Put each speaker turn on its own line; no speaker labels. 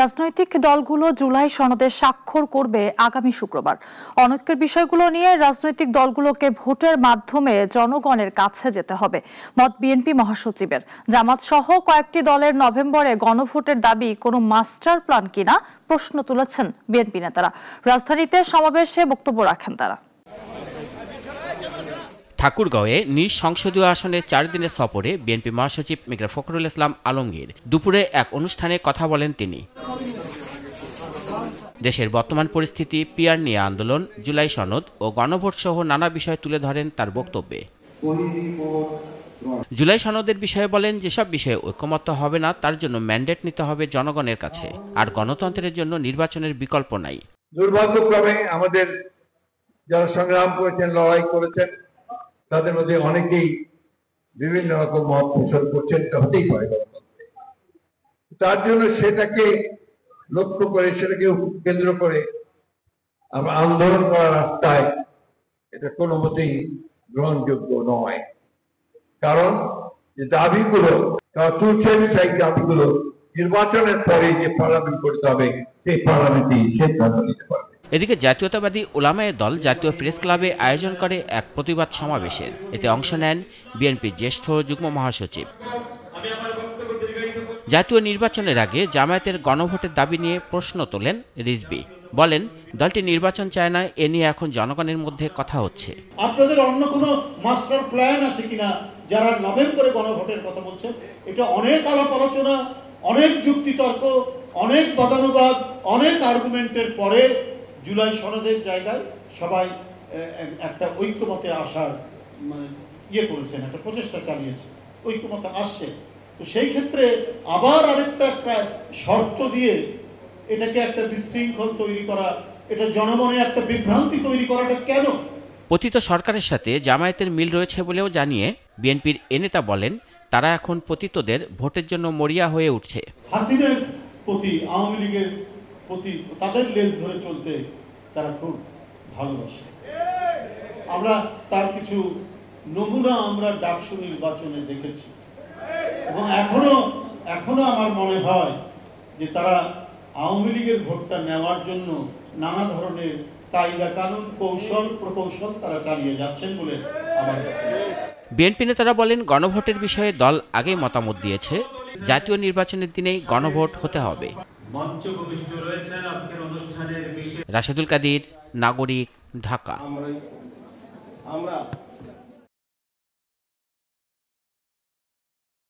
রাজনৈতিক দলগুলো জুলাই সনদে স্বাক্ষর করবে আগামী শুক্রবার। অনৈক্যের বিষয়গুলো নিয়ে রাজনৈতিক দলগুলোকে ভোটের মাধ্যমে জনগণের কাছে যেতে হবে মত বিএনপি মহাসচিবের। জামাত সহ কয়েকটি দলের নভেম্বরে গণভোটের দাবি কোনো মাস্টার প্ল্যান কিনা প্রশ্ন তুলেছেন বিএনপি নেতারা। রাজধানীতে সমাবেশে বক্তব্য রাখেন তারা।
ঠাকুরগাঁওয়ে নিজ সংসদীয় আসনে 4 দিনের সফরে বিএনপি মহাসচিব মির্জা ফখরুল ইসলাম আলমগীর দুপুরে এক অনুষ্ঠানে কথা বলেন তিনি। দেশের বর্তমান পরিস্থিতি, পিয়ার নিয়ে আন্দোলন, জুলাই সনদ ও গণভোট সহ নানা বিষয় তুলে ধরেন তার বক্তব্যে। জুলাই সনদের বিষয়ে বলেন, যেসব বিষয়ে ঐকমত্য হবে না তার জন্য ম্যান্ডেট নিতে হবে জনগণের কাছে, আর গণতন্ত্রের জন্য নির্বাচনের বিকল্প নাই।
দুর্ভাগ্যক্রমে আমাদের যারা সংগ্রাম করেছেন, লড়াই করেছেন, তাদের মধ্যে অনেকেই বিভিন্ন রকম মত পোষণ করছেন। এটা হতেই পারে। তার জন্য সেটাকে লক্ষ্য করে, সেটাকে কেন্দ্র করে আমরা আন্দোলন করার রাস্তায় এটা কোনো মতেই গ্রহণযোগ্য নয়। কারণ যে দাবিগুলো তারা তুলছেন, সেই দাবিগুলো নির্বাচনের পরে যে পার্লামেন্ট করতে হবে, সেই পার্লামেন্টই সিদ্ধান্ত নিতে পারবে।
এদিকে জাতীয়তাবাদী উলামায়ে দল জাতীয় প্রেস ক্লাবে আয়োজন করে এক প্রতিবাদ সমাবেশের। এতে অংশ নেন বিএনপির জ্যেষ্ঠ যুগ্ম মহাসচিব। জাতীয় নির্বাচনের আগে জামায়াতের গণভোটের দাবি নিয়ে প্রশ্ন তোলেন রিজভী। বলেন, দলটি নির্বাচন চায় না, এ নিয়ে এখন জনগণের মধ্যে কথা হচ্ছে।
আপনাদের অন্য কোনো মাস্টার প্ল্যান আছে কিনা যারা নভেম্বরে গণভোটের কথা বলছেন? এটা অনেক আলাপ আলোচনা, অনেক যুক্তিতর্ক, অনেক বাদানুবাদ, অনেক আর্গুমেন্টের পরে জুলাই সনদের জায়গায় সবাই একটা ঐক্যমতে আসার করেছেন, একটা প্রচেষ্টা চালিয়েছে, ঐক্যমতে আসছে। তো সেই ক্ষেত্রে আবার আরেকটা শর্ত দিয়ে এটাকে একটা বিশৃঙ্খল তৈরি করা, এটা জনমনে একটা বিভ্রান্তি তৈরি করাটা কেন?
পতিত সরকারের সাথে জামায়াতের মিল রয়েছে বলেও জানিয়ে বিএনপির এ নেতা বলেন, তারা এখন পতিতদের ভোটের জন্য মরিয়া হয়ে উঠছে।
হাসিনার প্রতি, আওয়ামী লীগের প্রতি তাদের লেজ ধরে চলতে তারা খুব ভালোবাসে। আমরা তার কিছু নমুনা আমরা ডাকসু নির্বাচনে দেখেছি, এবং এখনো আমার মনে হয় যে তারা আওয়ামী লীগের ভোটটা নেওয়ার জন্য নানা ধরনের কায়দা কানুন, কৌশল প্রকৌশল তারা চালিয়ে যাচ্ছেন বলে আমার কাছে।
বিএনপি নেতারা বলেন, গণভোটের বিষয়ে দল আগেই মতামত দিয়েছে, জাতীয় নির্বাচনের দিনেই গণভোট হতে হবে। রাশেদুল কাদির, নাগরিক, ঢাকা।